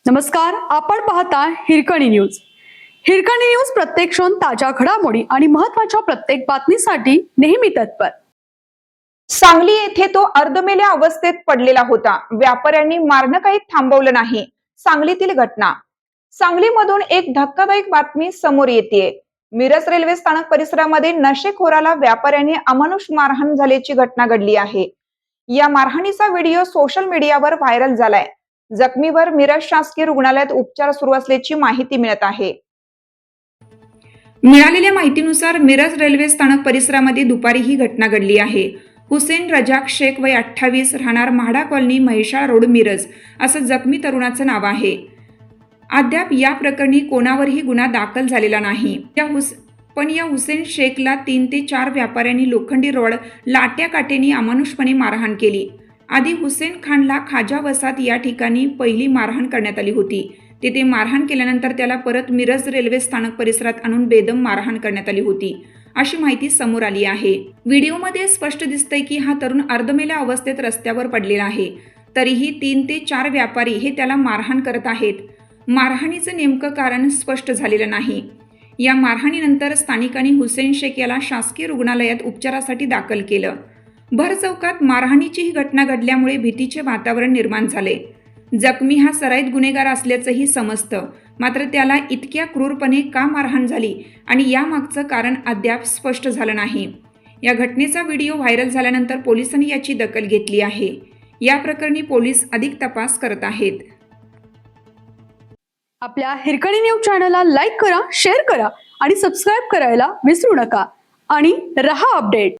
नमस्कार, आपण पाहता हिरकणी न्यूज. हिरकणी न्यूज प्रत्येक क्षण ताज्या घडामोडी आणि महत्त्वाच्या प्रत्येक बातमीसाठी नेहमी तत्पर. सांगली येथे तो अर्धमेल्या अवस्थेत पडलेला होता. व्यापाऱ्यांनी मारणं काही थांबवलं नाही. सांगलीतील घटना. सांगलीमधून एक धक्कादायक बातमी समोर येते. मिरज रेल्वे स्थानक परिसरामध्ये नशेखोराला व्यापाऱ्यांनी अमानुष मारहाण झाल्याची घटना घडली आहे. या मारहाणीचा व्हिडिओ सोशल मीडियावर व्हायरल झालाय. जखमीवर मिरज शासकीय रुग्णालयात उपचार सुरू असल्याची माहिती मिळत आहे. मिळालेल्या माहितीनुसार मिरज रेल्वे स्थानक परिसरामध्ये दुपारी ही घटना घडली आहे. हुसेन रजाक शेख वय 28 राहणार म्हाडा कॉलनी म्हैसाळ रोड मिरज असं जखमी तरुणाचं नाव आहे. अद्याप या प्रकरणी कोणावरही गुन्हा दाखल झालेला नाही. पण या हुसेन शेखला 3 ते 4 व्यापाऱ्यांनी लोखंडी रॉड लाट्या काठ्यांनी अमानुषपणे मारहाण केली. आधी हुसेन खानला खाजा वसात या ठिकाणी पहिली मारहाण करण्यात आली होती. तिथे मारहाण केल्यानंतर त्याला परत मिरज रेल्वे स्थानक परिसरात आणून बेदम मारहाण करण्यात आली होती, अशी माहिती समोर आली आहे. व्हिडिओमध्ये स्पष्ट दिसतंय की हा तरुण अर्धमेल्या अवस्थेत रस्त्यावर पडलेला आहे. तरीही 3 ते 4 व्यापारी हे त्याला मारहाण करत आहेत. मारहाणीचं नेमकं कारण स्पष्ट झालेलं नाही. या मारहाणीनंतर स्थानिकांनी हुसेन शेख याला शासकीय रुग्णालयात उपचारासाठी दाखल केलं. भर चौकात मारहाणीची ही घटना घडल्यामुळे भीतीचे वातावरण निर्माण झाले. जखमी हा सराईत गुन्हेगार असल्याचंही समजतं. मात्र त्याला इतक्या क्रूरपणे का मारहाण झाली आणि यामागचं कारण अद्याप स्पष्ट झालं नाही. या घटनेचा व्हिडिओ व्हायरल झाल्यानंतर पोलिसांनी याची दखल घेतली आहे. या प्रकरणी पोलीस अधिक तपास करत आहेत. आपल्या हिरकणी न्यूज चॅनलला लाईक करा, शेअर करा आणि सबस्क्राईब करायला विसरू नका. आणि रहा अपडेट.